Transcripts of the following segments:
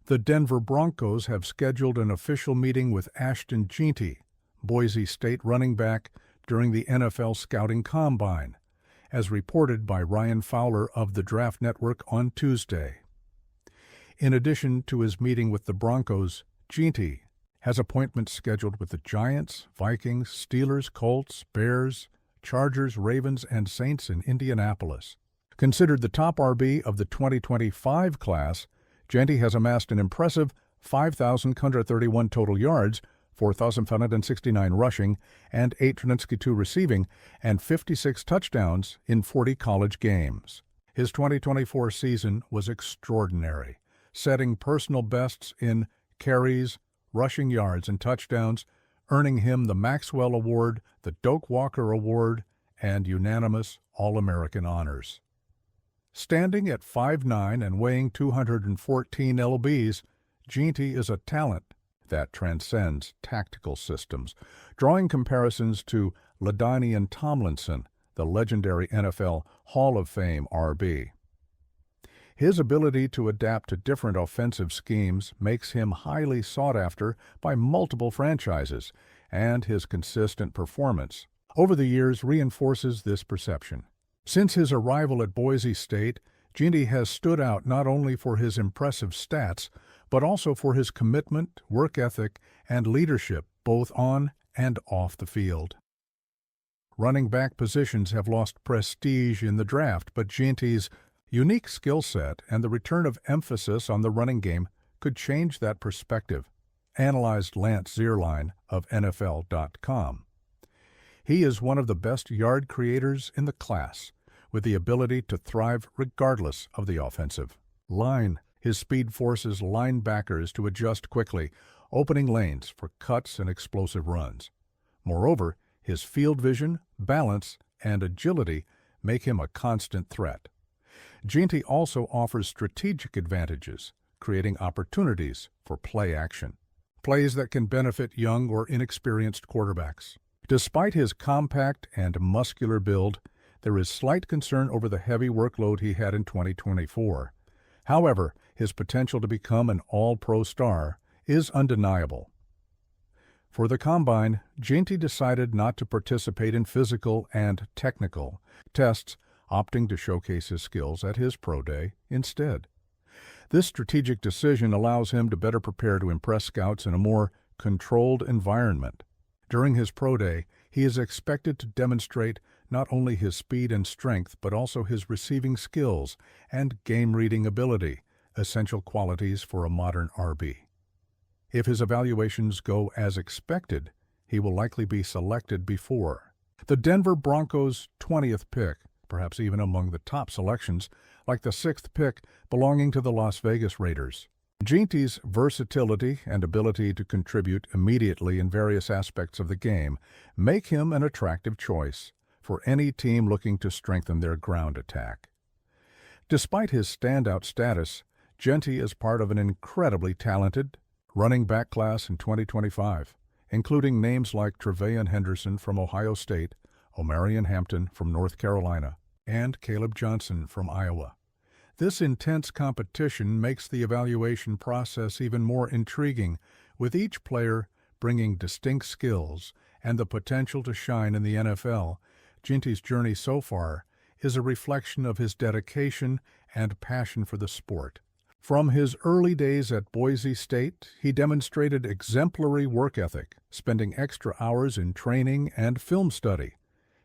The Denver Broncos have scheduled an official meeting with Ashton Jeanty, Boise State running back, during the NFL Scouting Combine, as reported by Ryan Fowler of the Draft Network on Tuesday. In addition to his meeting with the Broncos, Jeanty has appointments scheduled with the Giants, Vikings, Steelers, Colts, Bears, Chargers, Ravens, and Saints in Indianapolis. Considered the top RB of the 2025 class, Jeanty has amassed an impressive 5,131 total yards, 4,569 rushing, and 862 receiving, and 56 touchdowns in 40 college games. His 2024 season was extraordinary, setting personal bests in carries, rushing yards, and touchdowns, earning him the Maxwell Award, the Doak Walker Award, and unanimous All-American honors. Standing at 5'9" and weighing 214 lbs, Jeanty is a talent that transcends tactical systems, drawing comparisons to LaDainian Tomlinson, the legendary NFL Hall of Fame RB. His ability to adapt to different offensive schemes makes him highly sought after by multiple franchises, and his consistent performance over the years reinforces this perception. Since his arrival at Boise State, Jeanty has stood out not only for his impressive stats, but also for his commitment, work ethic, and leadership both on and off the field. Running back positions have lost prestige in the draft, but Jeanty's unique skill set and the return of emphasis on the running game could change that perspective, analyzed Lance Zierlein of NFL.com. He is one of the best yard creators in the class, with the ability to thrive regardless of the offensive line. His speed forces linebackers to adjust quickly, opening lanes for cuts and explosive runs. Moreover, his field vision, balance, and agility make him a constant threat. Jeanty also offers strategic advantages, creating opportunities for play action, plays that can benefit young or inexperienced quarterbacks. Despite his compact and muscular build, there is slight concern over the heavy workload he had in 2024. However, his potential to become an all-pro star is undeniable. For the Combine, Jeanty decided not to participate in physical and technical tests, opting to showcase his skills at his pro day instead. This strategic decision allows him to better prepare to impress scouts in a more controlled environment. During his pro day, he is expected to demonstrate not only his speed and strength, but also his receiving skills and game-reading ability, essential qualities for a modern RB. If his evaluations go as expected, he will likely be selected before the Denver Broncos' 20th pick, perhaps even among the top selections, like the 6th pick belonging to the Las Vegas Raiders. Jeanty's versatility and ability to contribute immediately in various aspects of the game make him an attractive choice for any team looking to strengthen their ground attack. Despite his standout status, Jeanty is part of an incredibly talented running back class in 2025, including names like Tre'Veyon Henderson from Ohio State, Omarion Hampton from North Carolina, and Caleb Johnson from Iowa. This intense competition makes the evaluation process even more intriguing, with each player bringing distinct skills and the potential to shine in the NFL. Jeanty's journey so far is a reflection of his dedication and passion for the sport. From his early days at Boise State, he demonstrated exemplary work ethic, spending extra hours in training and film study.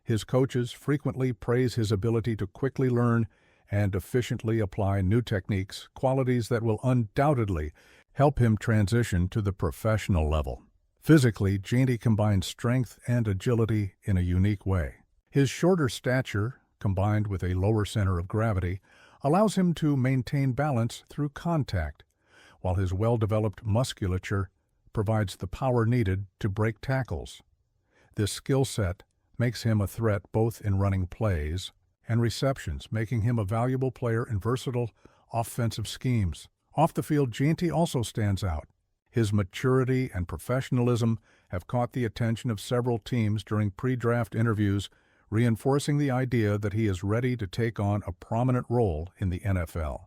His coaches frequently praise his ability to quickly learn and efficiently apply new techniques, qualities that will undoubtedly help him transition to the professional level. Physically, Jeanty combines strength and agility in a unique way. His shorter stature, combined with a lower center of gravity, allows him to maintain balance through contact, while his well-developed musculature provides the power needed to break tackles. This skill set makes him a threat both in running plays and receptions, making him a valuable player in versatile offensive schemes. Off the field, Jeanty also stands out. His maturity and professionalism have caught the attention of several teams during pre-draft interviews, reinforcing the idea that he is ready to take on a prominent role in the NFL.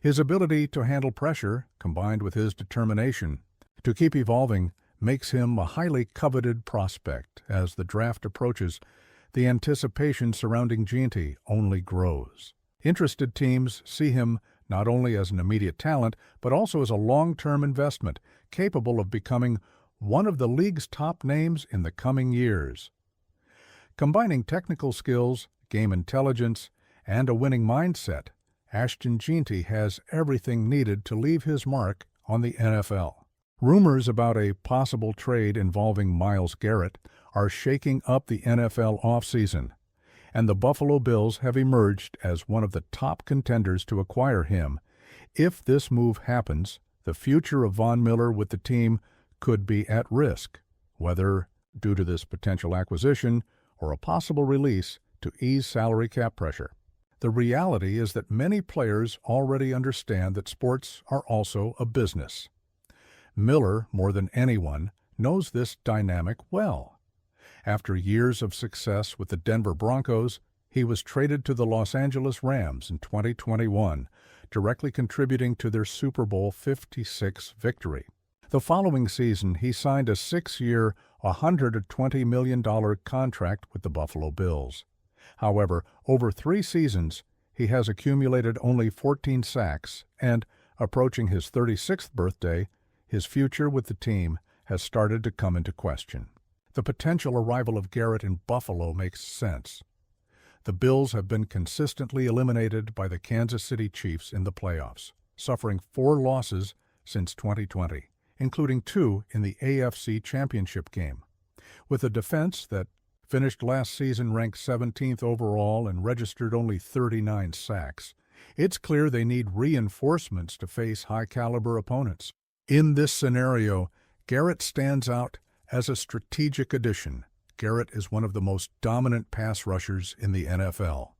His ability to handle pressure, combined with his determination to keep evolving, makes him a highly coveted prospect. As the draft approaches, the anticipation surrounding Ginty only grows. Interested teams see him not only as an immediate talent, but also as a long-term investment, capable of becoming one of the league's top names in the coming years. Combining technical skills, game intelligence, and a winning mindset, Ashton Ginty has everything needed to leave his mark on the NFL. Rumors about a possible trade involving Myles Garrett are shaking up the NFL offseason, and the Buffalo Bills have emerged as one of the top contenders to acquire him. If this move happens, the future of Von Miller with the team could be at risk, whether due to this potential acquisition or a possible release to ease salary cap pressure. The reality is that many players already understand that sports are also a business. Miller, more than anyone, knows this dynamic well. After years of success with the Denver Broncos, he was traded to the Los Angeles Rams in 2021, directly contributing to their Super Bowl 56 victory. The following season, he signed a 6-year, $120 million contract with the Buffalo Bills. However, over 3 seasons, he has accumulated only 14 sacks, and, approaching his 36th birthday, his future with the team has started to come into question. The potential arrival of Garrett in Buffalo makes sense. The Bills have been consistently eliminated by the Kansas City Chiefs in the playoffs, suffering 4 losses since 2020, including 2 in the AFC Championship game. With a defense that finished last season ranked 17th overall and registered only 39 sacks, it's clear they need reinforcements to face high-caliber opponents. In this scenario, Garrett stands out as a strategic addition. Garrett is one of the most dominant pass rushers in the NFL.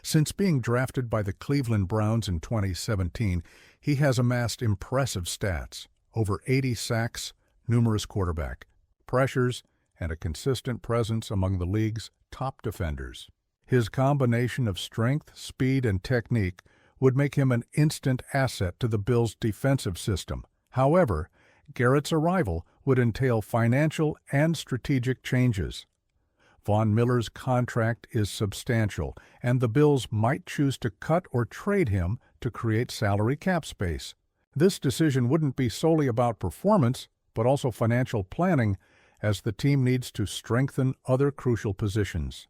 Since being drafted by the Cleveland Browns in 2017, he has amassed impressive stats: over 80 sacks, numerous quarterback pressures, and a consistent presence among the league's top defenders. His combination of strength, speed, and technique would make him an instant asset to the Bills' defensive system. However, Garrett's arrival would entail financial and strategic changes. Von Miller's contract is substantial, and the Bills might choose to cut or trade him to create salary cap space. This decision wouldn't be solely about performance, but also financial planning, as the team needs to strengthen other crucial positions.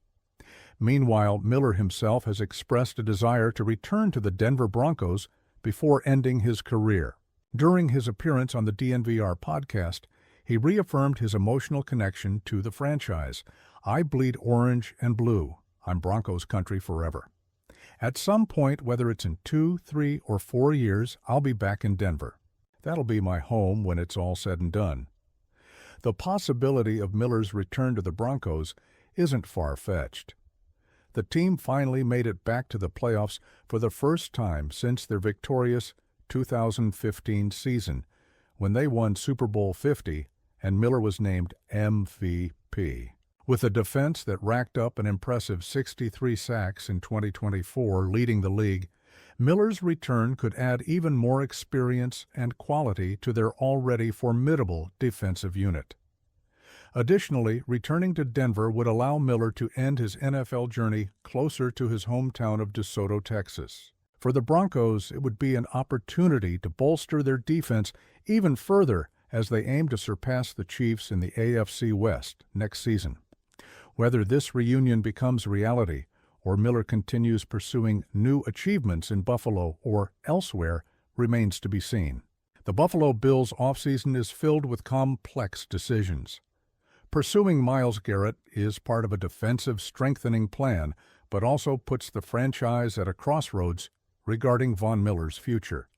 Meanwhile, Miller himself has expressed a desire to return to the Denver Broncos before ending his career. During his appearance on the DNVR podcast, he reaffirmed his emotional connection to the franchise. "I bleed orange and blue. I'm Broncos country forever. At some point, whether it's in 2, 3, or 4 years, I'll be back in Denver. That'll be my home when it's all said and done." The possibility of Miller's return to the Broncos isn't far-fetched. The team finally made it back to the playoffs for the first time since their victorious 2015 season, when they won Super Bowl 50 and Miller was named MVP. With a defense that racked up an impressive 63 sacks in 2024, leading the league, Miller's return could add even more experience and quality to their already formidable defensive unit. Additionally, returning to Denver would allow Miller to end his NFL journey closer to his hometown of DeSoto, Texas. For the Broncos, it would be an opportunity to bolster their defense even further as they aim to surpass the Chiefs in the AFC West next season. Whether this reunion becomes reality or Miller continues pursuing new achievements in Buffalo or elsewhere remains to be seen. The Buffalo Bills' offseason is filled with complex decisions. Pursuing Myles Garrett is part of a defensive strengthening plan, but also puts the franchise at a crossroads regarding Von Miller's future.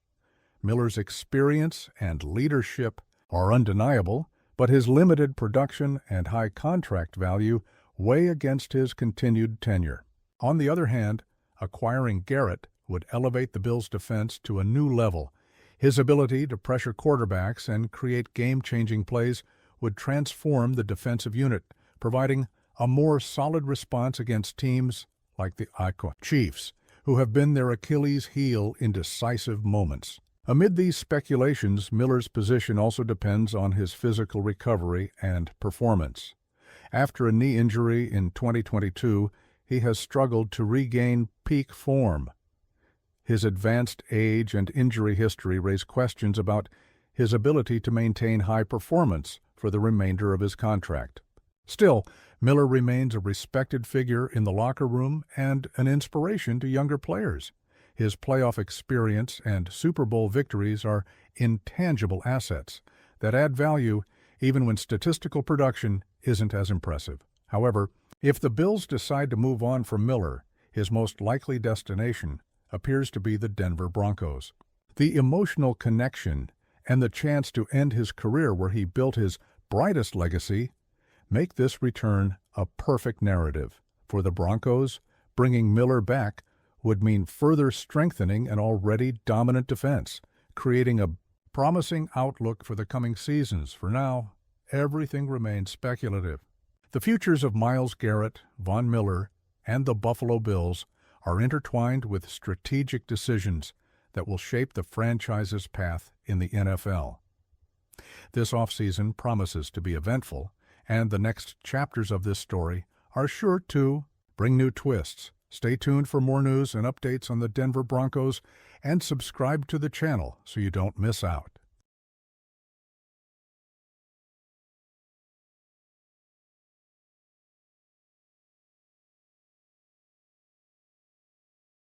Miller's experience and leadership are undeniable, but his limited production and high contract value weigh against his continued tenure. On the other hand, acquiring Garrett would elevate the Bills' defense to a new level. His ability to pressure quarterbacks and create game-changing plays would transform the defensive unit, providing a more solid response against teams like the Chiefs, who have been their Achilles heel in decisive moments. Amid these speculations, Miller's position also depends on his physical recovery and performance. After a knee injury in 2022, he has struggled to regain peak form. His advanced age and injury history raise questions about his ability to maintain high performance for the remainder of his contract. Still, Miller remains a respected figure in the locker room and an inspiration to younger players. His playoff experience and Super Bowl victories are intangible assets that add value even when statistical production isn't as impressive. However, if the Bills decide to move on from Miller, his most likely destination appears to be the Denver Broncos. The emotional connection and the chance to end his career where he built his brightest legacy make this return a perfect narrative. For the Broncos, bringing Miller back would mean further strengthening an already dominant defense, creating a promising outlook for the coming seasons. For now, everything remains speculative. The futures of Myles Garrett, Von Miller, and the Buffalo Bills are intertwined with strategic decisions that will shape the franchise's path in the NFL. This offseason promises to be eventful, and the next chapters of this story are sure to bring new twists. Stay tuned for more news and updates on the Denver Broncos, and subscribe to the channel so you don't miss out.